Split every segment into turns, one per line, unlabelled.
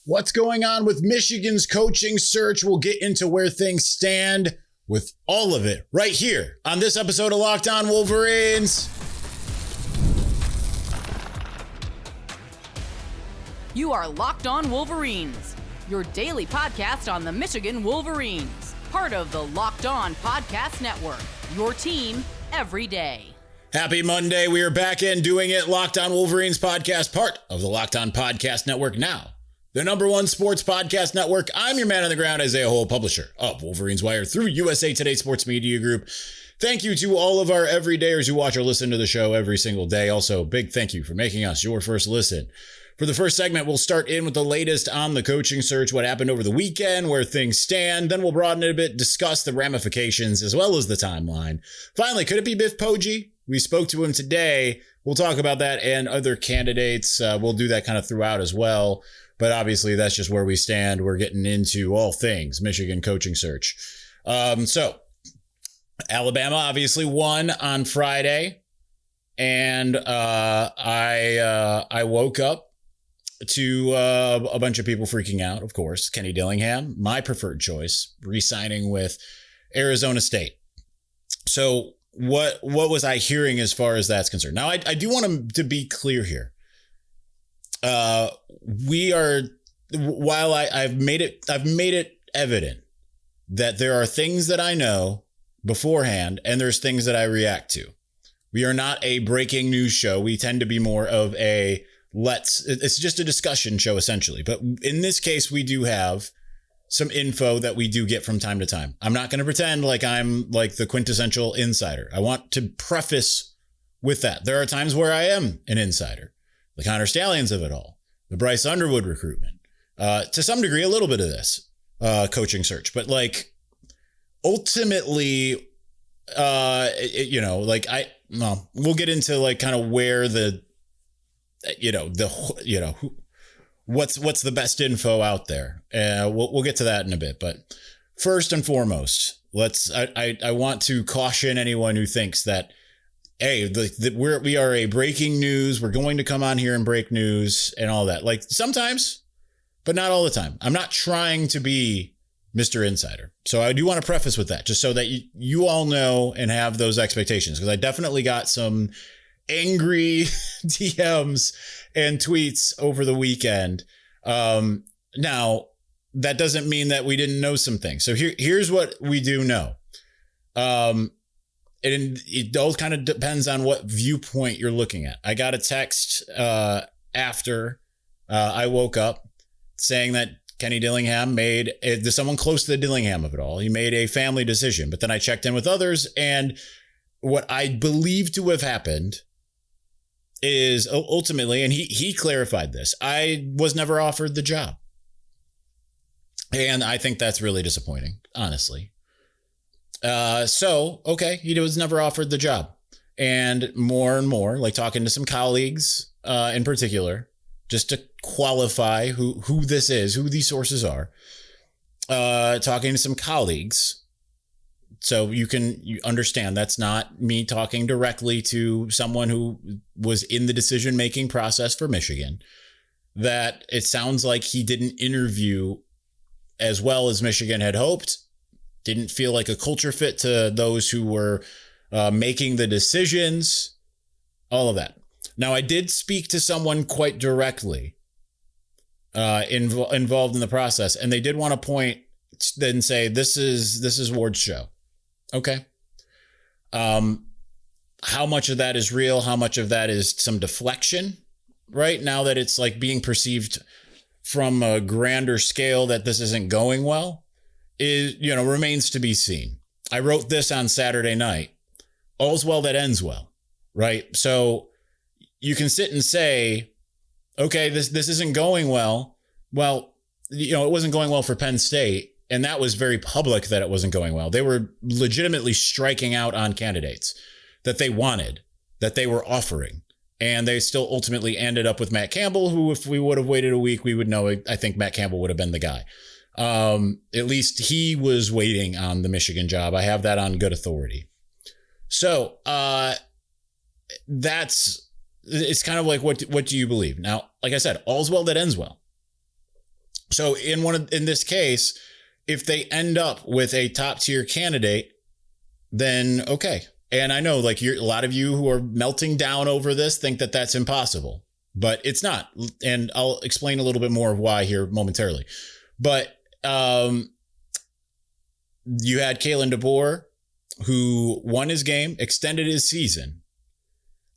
What's going on with Michigan's coaching search? We'll get into where things stand with all of it right here on this episode of Locked On Wolverines.
You are Locked On Wolverines, your daily podcast on the Michigan Wolverines, part of the Locked On Podcast Network, your team every day.
Happy Monday. We are back in doing it. Locked On Wolverines podcast, part of the Locked On Podcast Network now. The number one sports podcast network. I'm your man on the ground, Isaiah Hole, publisher of Wolverines Wire through USA Today Sports Media Group. Thank you to all of our everydayers who watch or listen to the show every single day. Also, big thank you for making us your first listen. For the first segment, we'll start in with the latest on the coaching search, what happened over the weekend, where things stand. Then we'll broaden it a bit, discuss the ramifications as well as the timeline. Finally, could it be Biff Poggi? We spoke to him today. We'll talk about that and other candidates. We'll do that kind of throughout as well. But obviously, that's just where we stand. We're getting into all things Michigan coaching search. So Alabama obviously won on Friday. And I woke up to a bunch of people freaking out, of course. Kenny Dillingham, my preferred choice, re-signing with Arizona State. So what was I hearing as far as that's concerned? Now, I do want to be clear here. We are, while I've made it evident that there are things that I know beforehand and there's things that I react to. We are not a breaking news show. We tend to be more of it's just a discussion show essentially. But in this case, we do have some info that we do get from time to time. I'm not going to pretend like I'm like the quintessential insider. I want to preface with that. There are times where I am an insider. The Connor Stallions of it all, the Bryce Underwood recruitment, to some degree, a little bit of this coaching search, but like ultimately, we'll get into like kind of where what's the best info out there. We'll get to that in a bit, but first and foremost, I want to caution anyone who thinks that, hey, we are a breaking news. We're going to come on here and break news and all that. Like sometimes, but not all the time. I'm not trying to be Mr. Insider. So I do want to preface with that, just so that you all know and have those expectations, because I definitely got some angry DMs and tweets over the weekend. Now, that doesn't mean that we didn't know some things. So here's what we do know. And it all kind of depends on what viewpoint you're looking at. I got a text after I woke up saying that Kenny Dillingham made someone close to the Dillingham of it all. He made a family decision. But then I checked in with others, and what I believe to have happened is ultimately, and he clarified this, I was never offered the job. And I think that's really disappointing, honestly. Okay, he was never offered the job. And more, like talking to some colleagues in particular, just to qualify who this is, who these sources are, talking to some colleagues. So you understand that's not me talking directly to someone who was in the decision-making process for Michigan, that it sounds like he didn't interview as well as Michigan had hoped. Didn't feel like a culture fit to those who were making the decisions, all of that. Now, I did speak to someone quite directly involved in the process, and they did want to point and say, this is Ward's show. Okay. How much of that is real? How much of that is some deflection, right? Now that it's like being perceived from a grander scale that this isn't going well, remains to be seen. I wrote this on Saturday night. All's well that ends well, right? So you can sit and say, okay, this isn't going well. Well, it wasn't going well for Penn State. And that was very public that it wasn't going well. They were legitimately striking out on candidates that they wanted, that they were offering. And they still ultimately ended up with Matt Campbell, who, if we would have waited a week, we would know. I think Matt Campbell would have been the guy. At least he was waiting on the Michigan job. I have that on good authority. So it's kind of like, what do you believe? Now, like I said, all's well that ends well. So in this case, if they end up with a top tier candidate, then okay. And I know like a lot of you who are melting down over this think that that's impossible, but it's not. And I'll explain a little bit more of why here momentarily. But you had Kalen DeBoer, who won his game, extended his season.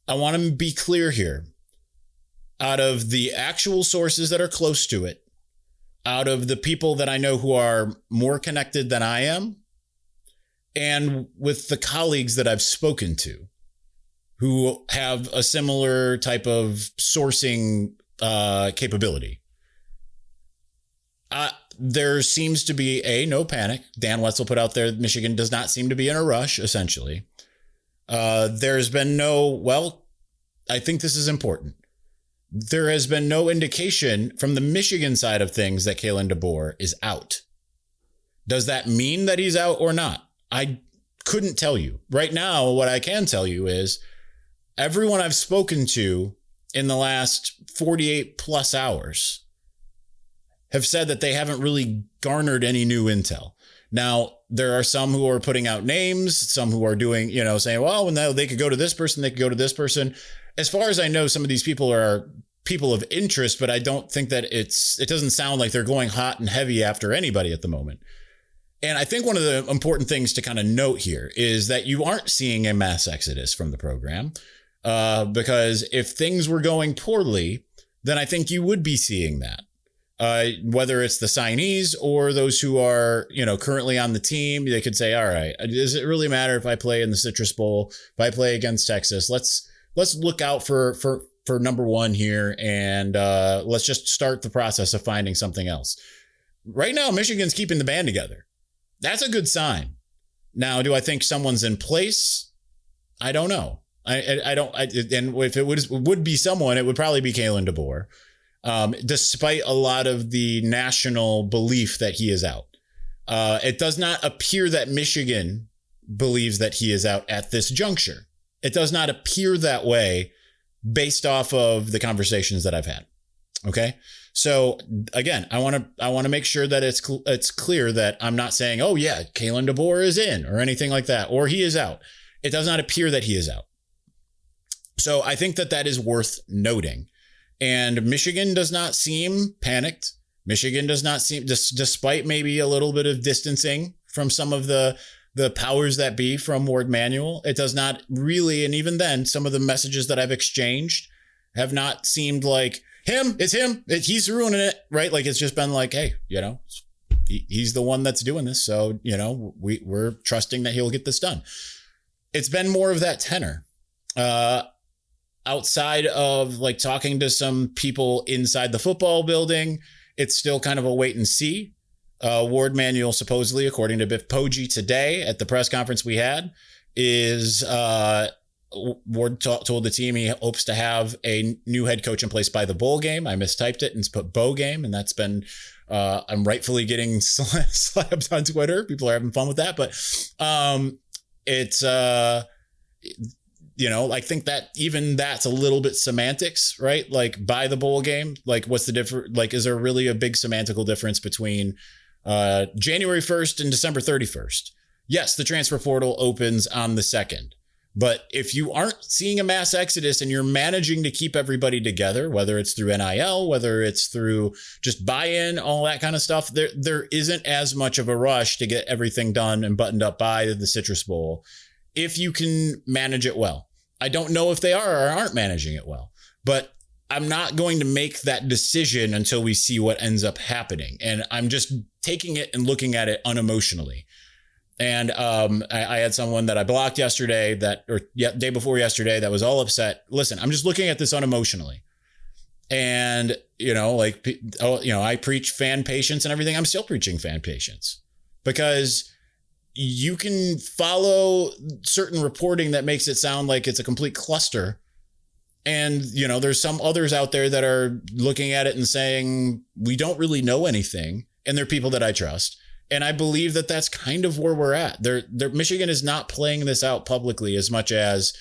I want to be clear here. Out of the actual sources that are close to it, out of the people that I know who are more connected than I am, and with the colleagues that I've spoken to who have a similar type of sourcing capability, there seems to be no panic. Dan Wetzel put out there, Michigan does not seem to be in a rush, essentially. There's been I think this is important. There has been no indication from the Michigan side of things that Kalen DeBoer is out. Does that mean that he's out or not? I couldn't tell you. Right now, what I can tell you is everyone I've spoken to in the last 48 plus hours have said that they haven't really garnered any new intel. Now, there are some who are putting out names, some who are doing, saying, well, no, they could go to this person, they could go to this person. As far as I know, some of these people are people of interest, but I don't think that it doesn't sound like they're going hot and heavy after anybody at the moment. And I think one of the important things to kind of note here is that you aren't seeing a mass exodus from the program, because if things were going poorly, then I think you would be seeing that. Whether it's the signees or those who are, currently on the team, they could say, all right, does it really matter if I play in the Citrus Bowl, if I play against Texas? Let's look out for number one here, and let's just start the process of finding something else. Right now, Michigan's keeping the band together. That's a good sign. Now, do I think someone's in place? I don't know. I don't. And if it would be someone, it would probably be Kalen DeBoer. Despite a lot of the national belief that he is out. It does not appear that Michigan believes that he is out at this juncture. It does not appear that way based off of the conversations that I've had. Okay. So again, I want to make sure that it's clear that I'm not saying, oh yeah, Kalen DeBoer is in or anything like that, or he is out. It does not appear that he is out. So I think that is worth noting. And Michigan does not seem panicked. Michigan does not seem, despite maybe a little bit of distancing from some of the powers that be from Warde Manuel, it does not really. And even then, some of the messages that I've exchanged have not seemed like it's him. He's ruining it, right? Like it's just been like, hey, he's the one that's doing this. So, we're trusting that he'll get this done. It's been more of that tenor. Outside of like talking to some people inside the football building, it's still kind of a wait and see. Warde Manuel, supposedly, according to Biff Poggi today at the press conference we had, is Warde told the team he hopes to have a new head coach in place by the bowl game. I mistyped it and put bowl game, and that's been I'm rightfully getting slapped on Twitter. People are having fun with that, but it's I think that even that's a little bit semantics, right? Like by the bowl game, like what's the difference? Like, is there really a big semantical difference between January 1st and December 31st? Yes, the transfer portal opens on the 2nd. But if you aren't seeing a mass exodus and you're managing to keep everybody together, whether it's through NIL, whether it's through just buy-in, all that kind of stuff, there isn't as much of a rush to get everything done and buttoned up by the Citrus Bowl if you can manage it well. I don't know if they are or aren't managing it well, but I'm not going to make that decision until we see what ends up happening. And I'm just taking it and looking at it unemotionally. And I had someone that I blocked yesterday day before yesterday that was all upset. Listen, I'm just looking at this unemotionally. And, I preach fan patience and everything. I'm still preaching fan patience because you can follow certain reporting that makes it sound like it's a complete cluster. And, there's some others out there that are looking at it and saying, we don't really know anything. And they're people that I trust. And I believe that that's kind of where we're at. Michigan is not playing this out publicly as much as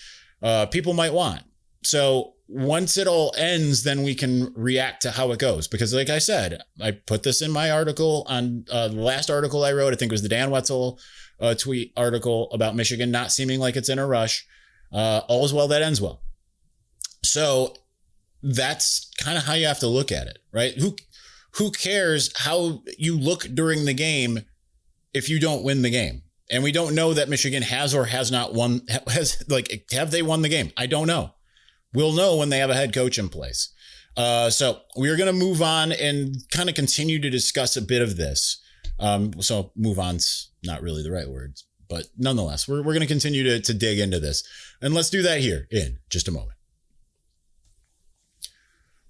people might want. So once it all ends, then we can react to how it goes. Because like I said, I put this in my article on the last article I wrote. I think it was the Dan Wetzel tweet article about Michigan not seeming like it's in a rush. All is well that ends well. So that's kind of how you have to look at it, right? Who cares how you look during the game if you don't win the game? And we don't know that Michigan has or has not won. Have they won the game? I don't know. We'll know when they have a head coach in place. So we are going to move on and kind of continue to discuss a bit of this. So move on's not really the right words, but nonetheless, we're going to continue to dig into this. And let's do that here in just a moment.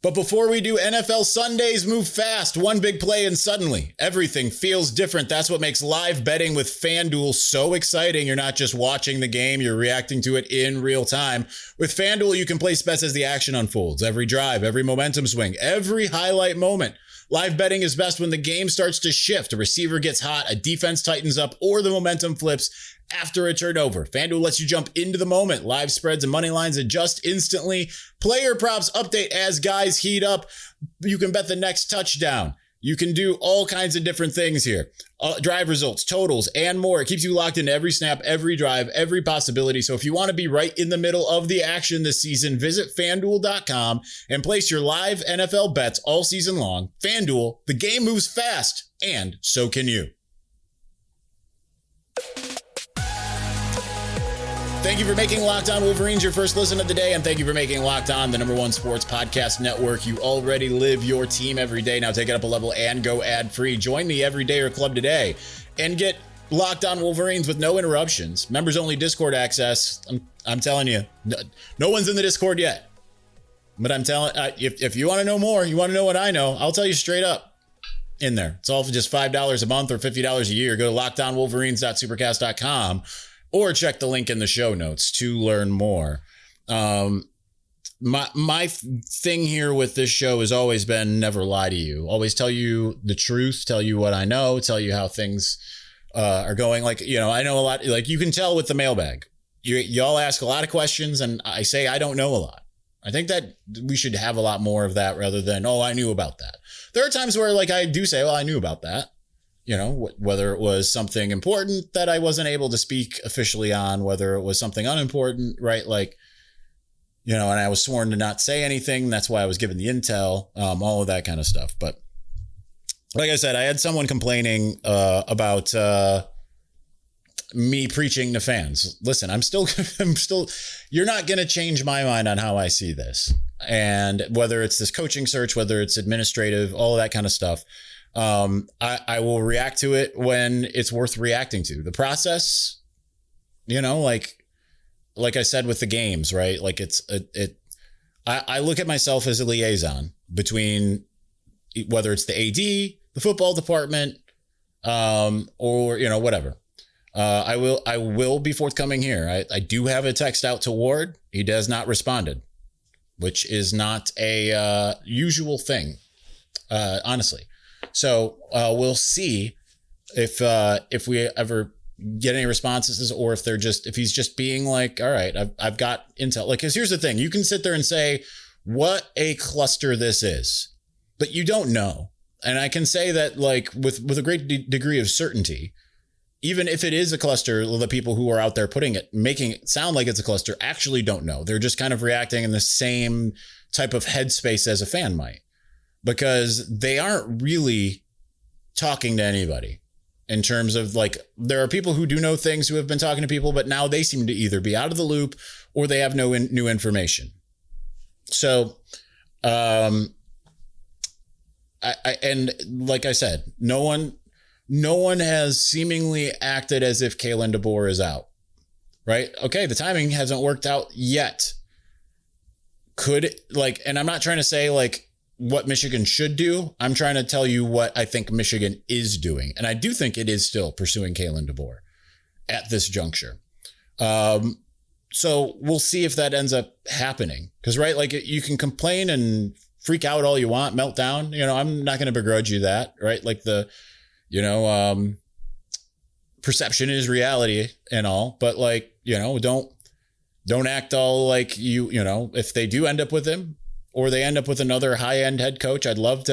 But before we do, NFL Sundays move fast. One big play and suddenly everything feels different. That's what makes live betting with FanDuel so exciting. You're not just watching the game, you're reacting to it in real time. With FanDuel, you can place bets as the action unfolds. Every drive, every momentum swing, every highlight moment. Live betting is best when the game starts to shift. A receiver gets hot, a defense tightens up, or the momentum flips after a turnover. FanDuel lets you jump into the moment. Live spreads and money lines adjust instantly. Player props update as guys heat up. You can bet the next touchdown. You can do all kinds of different things here. Drive results, totals, and more. It keeps you locked into every snap, every drive, every possibility. So if you want to be right in the middle of the action this season, visit FanDuel.com and place your live NFL bets all season long. FanDuel, the game moves fast, and so can you. Thank you for making Locked On Wolverines your first listen of the day, and thank you for making Locked On the #1 sports podcast network. You already live your team every day. Now take it up a level and go ad-free. Join the Everydayer Club today and get Locked On Wolverines with no interruptions. Members-only Discord access. I'm telling you, no one's in the Discord yet. But I'm telling, if you want to know more, you want to know what I know, I'll tell you straight up in there. It's all for just $5 a month or $50 a year. Go to lockedonwolverines.supercast.com. Or check the link in the show notes to learn more. My thing here with this show has always been never lie to you. Always tell you the truth, tell you what I know, tell you how things are going. Like, you know, I know a lot. Like you can tell with the mailbag. Y'all ask a lot of questions and I say I don't know a lot. I think that we should have a lot more of that rather than, oh, I knew about that. There are times where like I do say, well, I knew about that. You know, whether it was something important that I wasn't able to speak officially on, whether it was something unimportant, right? Like, you know, and I was sworn to not say anything. That's why I was given the intel, all of that kind of stuff. But like I said, I had someone complaining about me preaching to fans. Listen, I'm still, you're not going to change my mind on how I see this. And whether it's this coaching search, whether it's administrative, all of that kind of stuff. I will react to it when it's worth reacting to. The process, you know, like I said with the games, right? Like I look at myself as a liaison between whether it's the AD, the football department, or, you know, whatever. I will be forthcoming here. I do have a text out to Ward. He has not responded, which is not a usual thing, honestly. So we'll see if we ever get any responses or if he's just being like, all right, I've got intel. Like, because here's the thing. You can sit there and say what a cluster this is, but you don't know. And I can say that like with a great degree of certainty, even if it is a cluster, the people who are out there making it sound like it's a cluster actually don't know. They're just kind of reacting in the same type of headspace as a fan might. Because they aren't really talking to anybody in terms of like, there are people who do know things who have been talking to people, but now they seem to either be out of the loop or they have no new information. So, and like I said, no one has seemingly acted as if Kalen DeBoer is out, right? Okay. The timing hasn't worked out yet. And I'm not trying to say like, what Michigan should do. I'm trying to tell you what I think Michigan is doing. And I do think it is still pursuing Kalen DeBoer at this juncture. So we'll see if that ends up happening. Because, right, like you can complain and freak out all you want, melt down. You know, I'm not going to begrudge you that, right? Like perception is reality and all. But like, you know, don't Don't act all like if they do end up with him or they end up with another high-end head coach, I'm going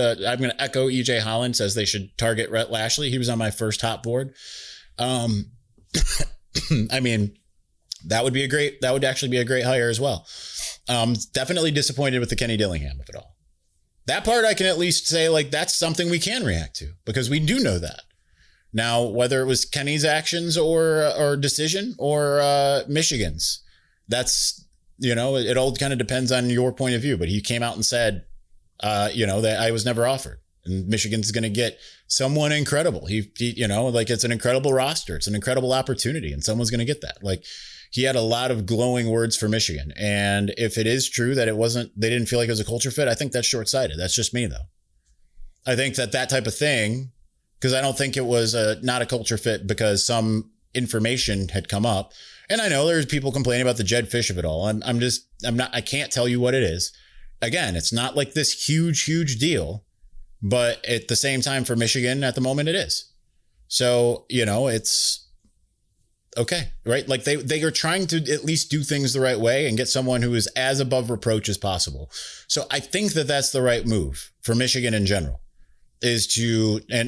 to echo EJ Holland says they should target Rhett Lashlee. He was on my first hot board. I mean, that would actually be a great hire as well. Definitely disappointed with the Kenny Dillingham of it all. That part I can at least say, like, that's something we can react to because we do know that. Now, whether it was Kenny's actions or decision or Michigan's, that's, it all kind of depends on your point of view. But he came out and said, that I was never offered. And Michigan's going to get someone incredible. He it's an incredible roster. It's an incredible opportunity. And someone's going to get that. Like, he had a lot of glowing words for Michigan. And if it is true that they didn't feel like it was a culture fit, I think that's short-sighted. That's just me, though. I think that type of thing, because I don't think it was not a culture fit because some information had come up. And I know there's people complaining about the Jed Fish of it all. I can't tell you what it is. Again, it's not like this huge deal, but at the same time for Michigan at the moment, it is. So, it's okay, right? Like they are trying to at least do things the right way and get someone who is as above reproach as possible. So I think that that's the right move for Michigan in general and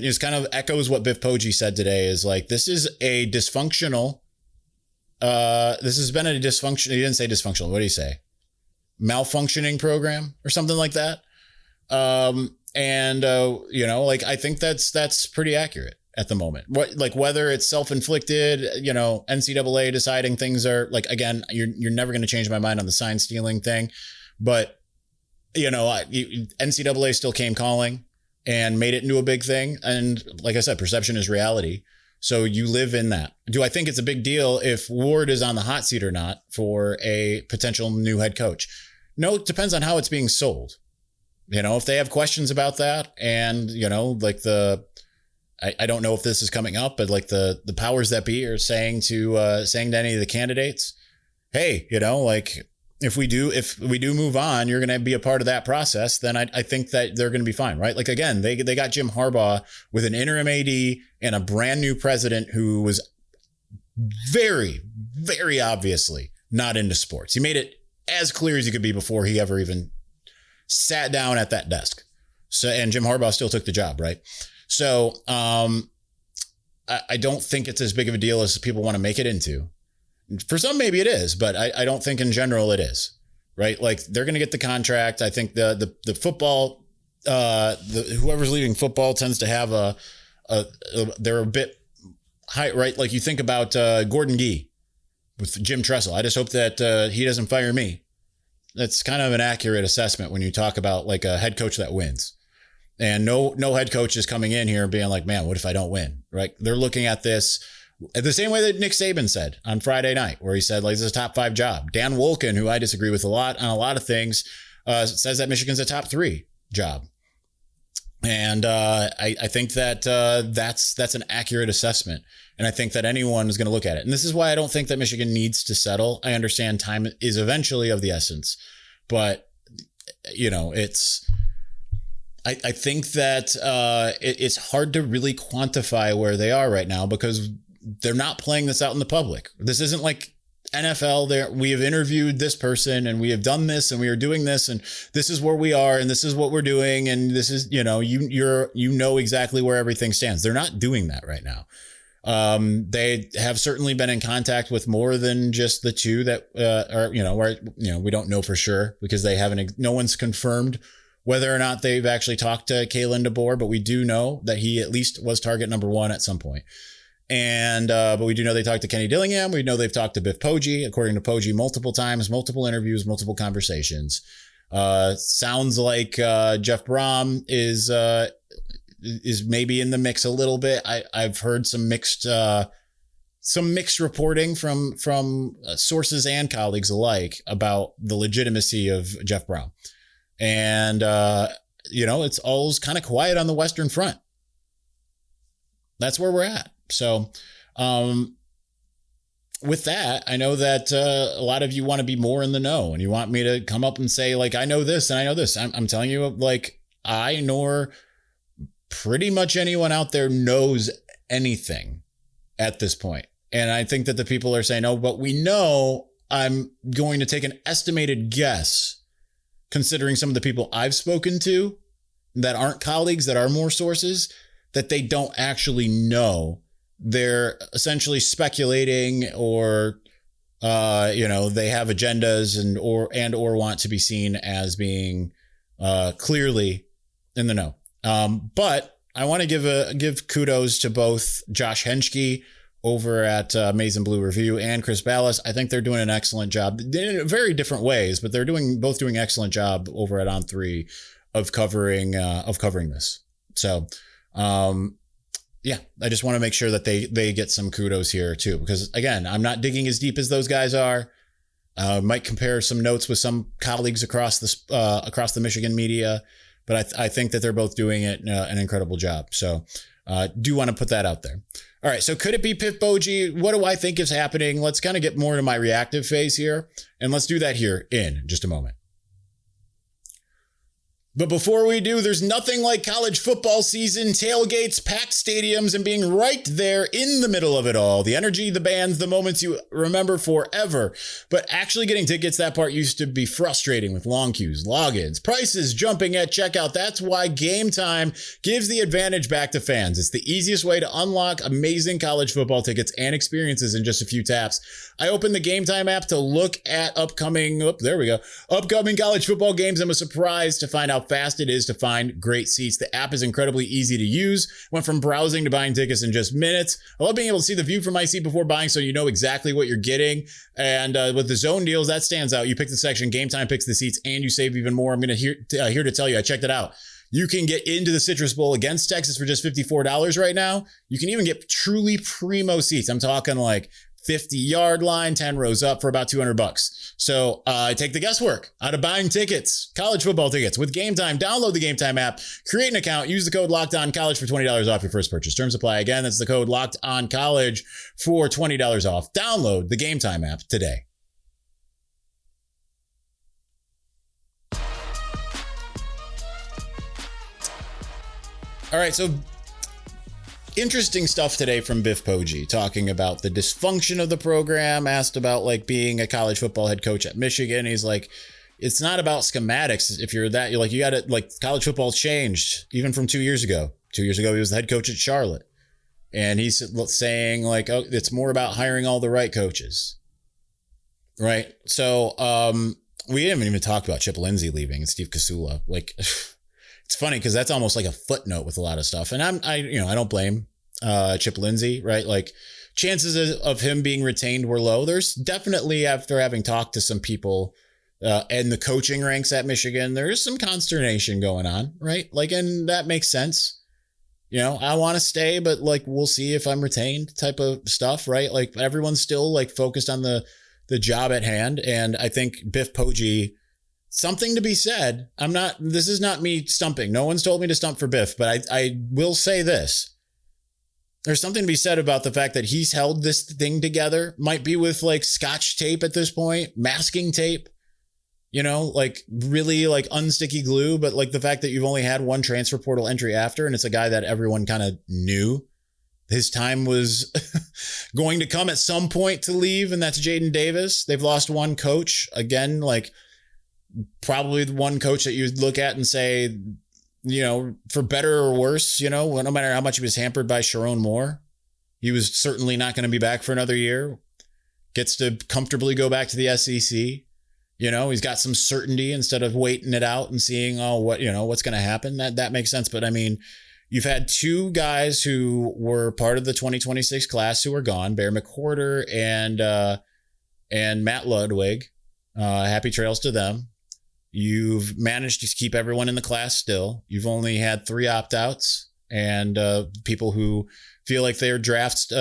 it's kind of echoes what Biff Poggi said today is like, this is a dysfunctional. This has been a dysfunction. He didn't say dysfunctional. What did he say? Malfunctioning program or something like that. I think that's pretty accurate at the moment. Whether it's self-inflicted, NCAA deciding things are like, again, you're never going to change my mind on the sign stealing thing, but NCAA still came calling and made it into a big thing. And like I said, perception is reality. So you live in that. Do I think it's a big deal if Warde is on the hot seat or not for a potential new head coach? No, it depends on how it's being sold. If they have questions about that and, I don't know if this is coming up, but like the powers that be are saying to any of the candidates, hey, if we do move on, you're going to be a part of that process. Then I think that they're going to be fine, right? Like, again, they got Jim Harbaugh with an interim AD and a brand new president who was very, very obviously not into sports. He made it as clear as he could be before he ever even sat down at that desk. So, and Jim Harbaugh still took the job, right? So I don't think it's as big of a deal as people want to make it into. For some, maybe it is, but I don't think in general it is, right? Like, they're going to get the contract. I think the football, whoever's leading football tends to have they're a bit high, right? Like, you think about Gordon Gee with Jim Tressel. I just hope that he doesn't fire me. That's kind of an accurate assessment when you talk about like a head coach that wins. And no head coach is coming in here being like, man, what if I don't win? Right? They're looking at this the same way that Nick Saban said on Friday night, where he said, like, this is a top 5 job. Dan Wolken, who I disagree with a lot on a lot of things, says that Michigan's a top 3 job. And I think that that's an accurate assessment. And I think that anyone is going to look at it. And this is why I don't think that Michigan needs to settle. I understand time is eventually of the essence, but I think that it's hard to really quantify where they are right now because they're not playing this out in the public. This isn't like NFL. We have interviewed this person and we have done this and we are doing this and this is where we are and this is what we're doing and this is, you know exactly where everything stands. They're not doing that right now. They have certainly been in contact with more than just the two that we don't know for sure because no one's confirmed whether or not they've actually talked to Kalen DeBoer, but we do know that he at least was target number 1 at some point. And, but we do know they talked to Kenny Dillingham. We know they've talked to Biff Poggi, according to Poggi, multiple times, multiple interviews, multiple conversations. Sounds like, Jeff Brom is maybe in the mix a little bit. I've heard some mixed reporting from sources and colleagues alike about the legitimacy of Jeff Brom. And, it's all kind of quiet on the Western Front. That's where we're at. So, with that, I know that a lot of you want to be more in the know and you want me to come up and say, like, I know this and I know this. I'm telling you, like, I nor pretty much anyone out there knows anything at this point. And I think that the people are saying, oh, but we know I'm going to take an estimated guess, considering some of the people I've spoken to that aren't colleagues, that are more sources, that they don't actually know. They're essentially speculating, or they have agendas and or want to be seen as being clearly in the know. But I want to give kudos to both Josh Henschke over at Maize and Blue Review and Chris Ballas. I think they're doing an excellent job in very different ways, but they're both doing an excellent job over at On3 of covering this. So, yeah, I just want to make sure that they get some kudos here too, because again, I'm not digging as deep as those guys are. Might compare some notes with some colleagues across the Michigan media, but I think that they're both doing it an incredible job. So, do want to put that out there. All right. So could it be Piff Boji? What do I think is happening? Let's kind of get more to my reactive phase here, and let's do that here in just a moment. But before we do, there's nothing like college football season, tailgates, packed stadiums, and being right there in the middle of it all. The energy, the bands, the moments you remember forever. But actually getting tickets, that part used to be frustrating with long queues, logins, prices jumping at checkout. That's why Game Time gives the advantage back to fans. It's the easiest way to unlock amazing college football tickets and experiences in just a few taps. I opened the Game Time app to look at upcoming college football games and was surprised to find how fast it is to find great seats. The app is incredibly easy to use. Went from browsing to buying tickets in just minutes. I love being able to see the view from my seat before buying, so you know exactly what you're getting. And with the zone deals, that stands out. You pick the section, Game Time picks the seats, and you save even more. I'm going to here to tell you, I checked it out. You can get into the Citrus Bowl against Texas for just $54 right now. You can even get truly primo seats. I'm talking like 50-yard line, 10 rows up for about $200. So take the guesswork out of buying tickets, college football tickets with Game Time. Download the Game Time app, create an account, use the code LOCKEDONCollege for $20 off your first purchase. Terms apply. Again, that's the code LOCKEDONCollege for $20 off. Download the Game Time app today. All right, so interesting stuff today from Biff Poggi, talking about the dysfunction of the program, asked about like being a college football head coach at Michigan. He's like, it's not about schematics. If you're that, you're like, you got to, like, college football's changed even from 2 years ago. 2 years ago, he was the head coach at Charlotte. And he's saying like, oh, it's more about hiring all the right coaches. Right. So we didn't even talk about Chip Lindsey leaving and Steve Kasula. Like, it's funny because that's almost like a footnote with a lot of stuff. And I don't blame Chip Lindsey, right? Like, chances of him being retained were low. There's definitely, after having talked to some people in the coaching ranks at Michigan, there is some consternation going on, right? Like, and that makes sense. You know, I want to stay, but like, we'll see if I'm retained type of stuff, right? Like, everyone's still like focused on the job at hand. And I think Biff Poggi, something to be said. This is not me stumping. No one's told me to stump for Biff, but I will say this. There's something to be said about the fact that he's held this thing together. Might be with like scotch tape at this point, masking tape, you know, like really like unsticky glue. But like the fact that you've only had one transfer portal entry after, and it's a guy that everyone kind of knew his time was going to come at some point to leave. And that's Jaden Davis. They've lost one coach again, like, probably the one coach that you'd look at and say, you know, for better or worse, you know, no matter how much he was hampered by Sharon Moore, he was certainly not going to be back for another year. Gets to comfortably go back to the SEC. You know, he's got some certainty instead of waiting it out and seeing, what's going to happen. That makes sense. But I mean, you've had two guys who were part of the 2026 class who are gone, Bear McWhorter and Matt Ludwig. Happy trails to them. You've managed to keep everyone in the class still. You've only had 3 opt-outs and people who feel like their draft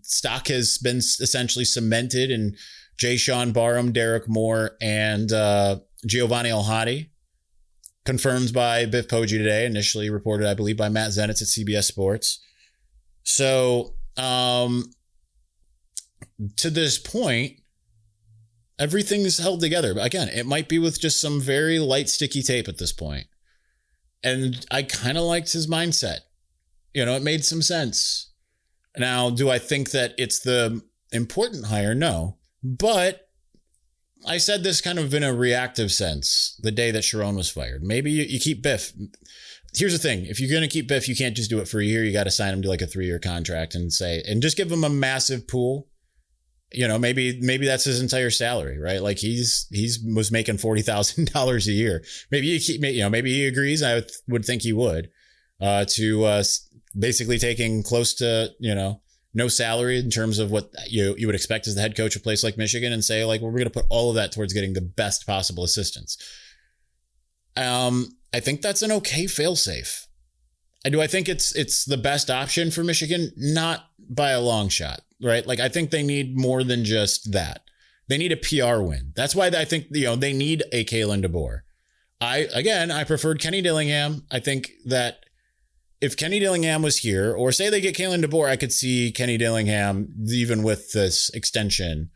stock has been essentially cemented, and Jay Sean Barham, Derek Moore, and Giovanni Alhadi. Confirmed by Biff Poggi today, initially reported, I believe, by Matt Zenitz at CBS Sports. So to this point, everything is held together. But again, it might be with just some very light sticky tape at this point. And I kind of liked his mindset. You know, it made some sense. Now, do I think that it's the important hire? No. But I said this kind of in a reactive sense the day that Sharon was fired. Maybe you keep Biff. Here's the thing. If you're going to keep Biff, you can't just do it for a year. You got to sign him to like a 3-year contract and just give him a massive pool. You know, maybe that's his entire salary, right? Like he's was making $40,000 a year. Maybe maybe he agrees. I would think he would, to basically taking close to, no salary in terms of what you would expect as the head coach of a place like Michigan, and say like, well, we're going to put all of that towards getting the best possible assistance. I think that's an okay failsafe. I think it's the best option for Michigan? Not by a long shot, right? Like I think they need more than just that. They need a PR win. That's why I think, they need a Kalen DeBoer. I preferred Kenny Dillingham. I think that if Kenny Dillingham was here, or say they get Kalen DeBoer, I could see Kenny Dillingham, even with this extension,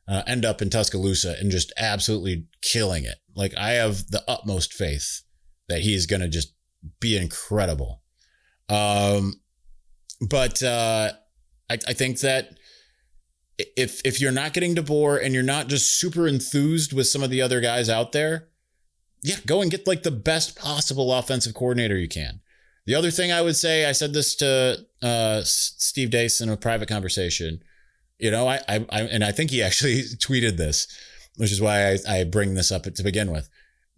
end up in Tuscaloosa and just absolutely killing it. Like I have the utmost faith that he's going to just be incredible. But I think that if you're not getting DeBoer and you're not just super enthused with some of the other guys out there, go and get like the best possible offensive coordinator you can. The other thing I would say, I said this to Steve Dace in a private conversation, and I think he actually tweeted this, which is why I bring this up to begin with.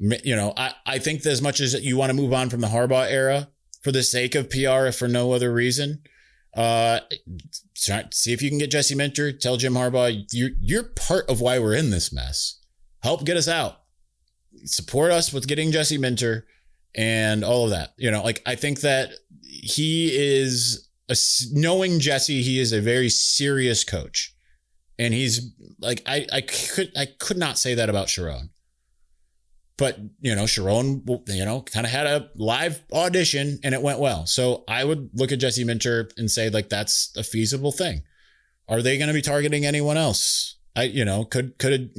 I think that as much as you want to move on from the Harbaugh era for the sake of PR, if for no other reason, see if you can get Jesse Minter. Tell Jim Harbaugh, you're part of why we're in this mess. Help get us out. Support us with getting Jesse Minter and all of that. I think that he is, knowing Jesse, he is a very serious coach. And he's like, I could not say that about Sharon. But, Sharon, kind of had a live audition and it went well. So I would look at Jesse Minter and say, like, that's a feasible thing. Are they going to be targeting anyone else? Could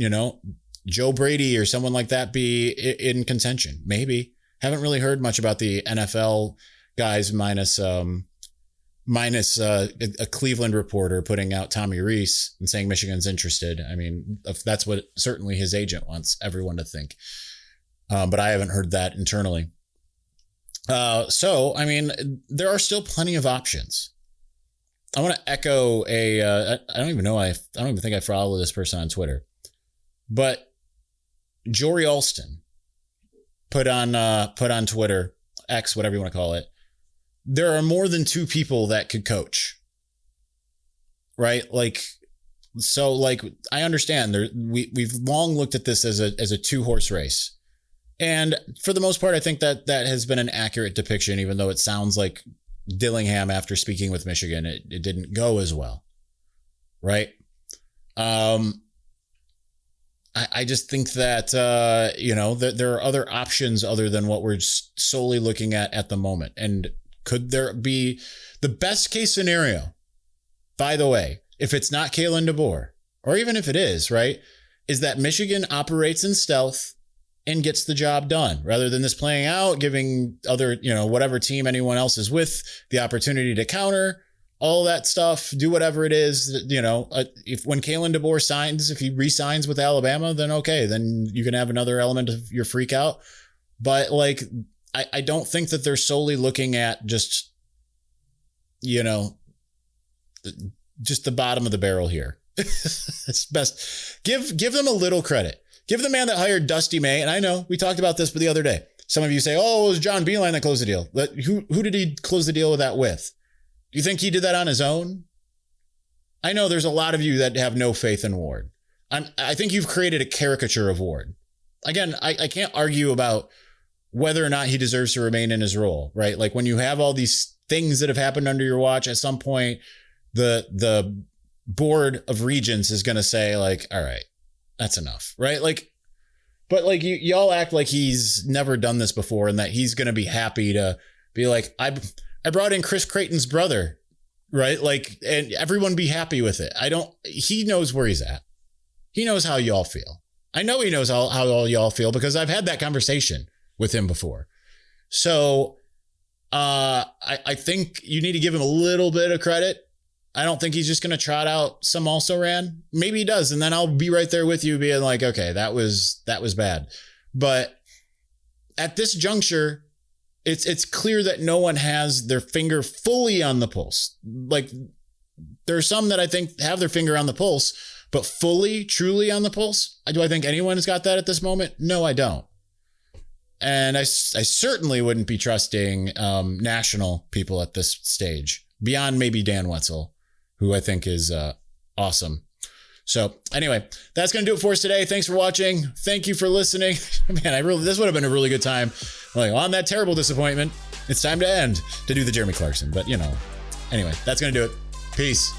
Joe Brady or someone like that be in contention? Maybe. Haven't really heard much about the NFL guys minus a Cleveland reporter putting out Tommy Rees and saying Michigan's interested. I mean, that's what certainly his agent wants everyone to think. But I haven't heard that internally. So, I mean, there are still plenty of options. I want to echo I don't even think I follow this person on Twitter, but Jory Alston put on Twitter, X, whatever you want to call it. There are more than 2 people that could coach, right? I understand we've long looked at this as a 2-horse race. And for the most part, I think that has been an accurate depiction, even though it sounds like Dillingham, after speaking with Michigan, it didn't go as well. Right. I just think that, that there are other options other than what we're solely looking at the moment. And could there be the best case scenario, by the way, if it's not Kalen DeBoer, or even if it is, right, is that Michigan operates in stealth and gets the job done rather than this playing out, giving other, whatever team anyone else is with the opportunity to counter all that stuff, do whatever it is, if when Kalen DeBoer signs, if he re-signs with Alabama, then okay, then you can have another element of your freak out. But I don't think that they're solely looking at just the bottom of the barrel here. It's best. Give them a little credit. Give the man that hired Dusty May, and I know we talked about this the other day. Some of you say, "Oh, it was John Beilein that closed the deal." But who did he close the deal with that with? Do you think he did that on his own? I know there's a lot of you that have no faith in Ward. I think you've created a caricature of Ward. Again, I can't argue about whether or not he deserves to remain in his role, right? Like when you have all these things that have happened under your watch, at some point, the board of regents is going to say like, all right, that's enough, right? But y'all act like he's never done this before and that he's going to be happy to be like, I brought in Chris Creighton's brother, right? And everyone be happy with it. He knows where he's at. He knows how y'all feel. I know he knows how all y'all feel because I've had that conversation with him before. So I think you need to give him a little bit of credit I don't think he's just going to trot out some also ran. Maybe he does. And then I'll be right there with you being like, okay, that was bad. But at this juncture, it's clear that no one has their finger fully on the pulse. Like, there are some that I think have their finger on the pulse, but fully, truly on the pulse. Do I think anyone has got that at this moment? No, I don't. And I certainly wouldn't be trusting national people at this stage, beyond maybe Dan Wetzel, who I think is awesome. So anyway, that's going to do it for us today. Thanks for watching. Thank you for listening. Man, this would have been a really good time. Like, on that terrible disappointment, it's time to do the Jeremy Clarkson. But, anyway, that's going to do it. Peace.